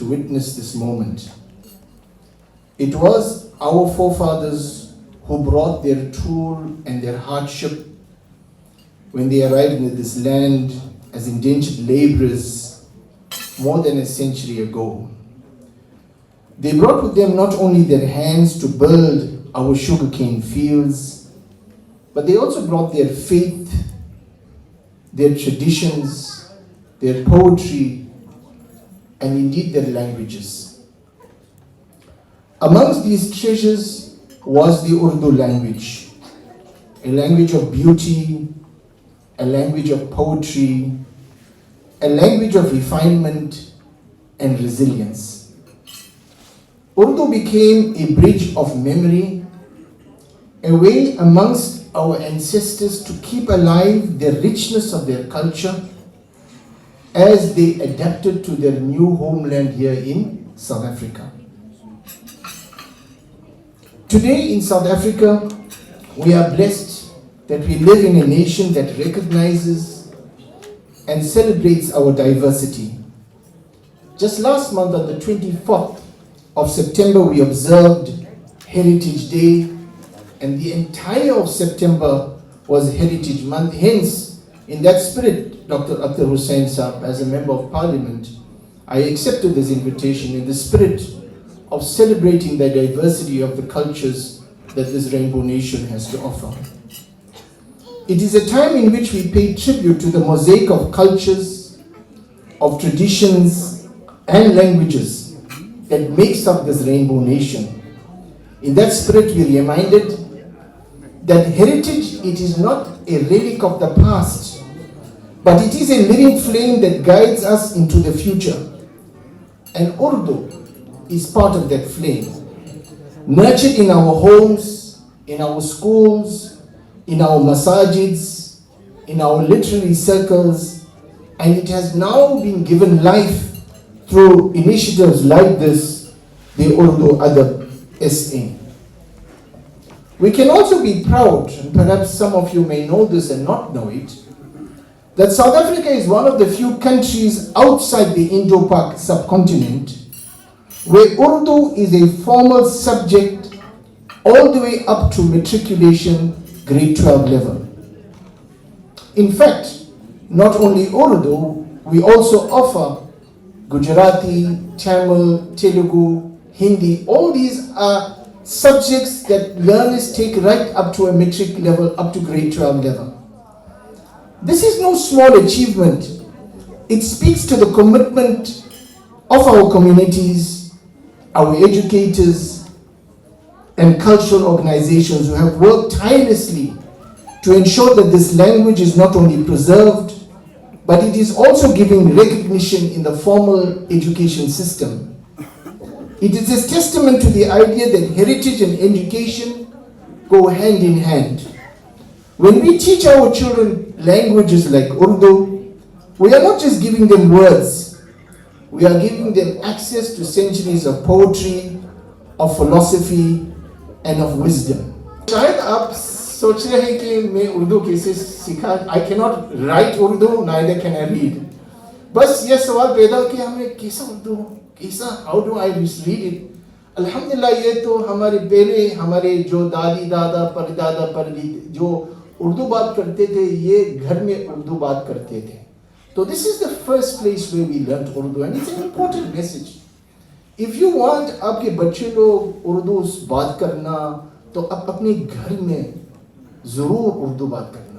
to witness this moment. It was our forefathers who brought their toil and their hardship when they arrived in this land as indentured laborers more than a century ago. They brought with them not only their hands to build our sugarcane fields, but they also brought their faith, their traditions, their poetry, and indeed their languages. Amongst these treasures was the Urdu language, a language of beauty, a language of poetry, a language of refinement and resilience. Urdu became a bridge of memory, a way amongst our ancestors to keep alive the richness of their culture as they adapted to their new homeland here in South Africa. Today in South Africa, we are blessed that we live in a nation that recognizes and celebrates our diversity. Just last month, on the 24th of September, we observed Heritage Day, and the entire of September was Heritage Month. Hence, in that spirit, Dr. Akhtar Hussain Saab, as a Member of Parliament, I accepted this invitation in the spirit of celebrating the diversity of the cultures that this rainbow nation has to offer. It is a time in which we pay tribute to the mosaic of cultures, of traditions, and languages that makes up this rainbow nation. In that spirit, we are reminded that heritage, it is not a relic of the past, but it is a living flame that guides us into the future. And Urdu is part of that flame, nurtured in our homes, in our schools, in our masajids, in our literary circles, and it has now been given life through initiatives like this, the Urdu Adab SA. We can also be proud, and perhaps some of you may know this and not know it, that South Africa is one of the few countries outside the Indo-Pak subcontinent where Urdu is a formal subject all the way up to matriculation grade 12 level. In fact, not only Urdu, we also offer Gujarati, Tamil, Telugu, Hindi. All these are subjects that learners take right up to a matric level, up to grade 12 level. This is no small achievement. It speaks to the commitment of our communities, our educators, and cultural organizations who have worked tirelessly to ensure that this language is not only preserved, but it is also giving recognition in the formal education system. It is a testament to the idea that heritage and education go hand in hand. When we teach our children languages like Urdu, we are not just giving them words, we are giving them access to centuries of poetry, of philosophy, and of wisdom. शायद आप सोच रहे हैं कि मैं उर्दू कैसे सीखा? I cannot write Urdu, neither can I read. बस ये सवाल पैदा हो कि हमें कैसा उर्दू, कैसा, how do I read it? अल्हम्दुलिल्लाह ये तो हमारे पहले हमारे जो दादी दादा परदादा परदी जो उर्दू बात करते थे, ये घर में उर्दू बात करते थे. So this is the first place where we learned Urdu, and it's an important message. If you want आपके बच्चे लोग उर्दू बात करना, तो आप अपने घर में जरूर उर्दू बात करें.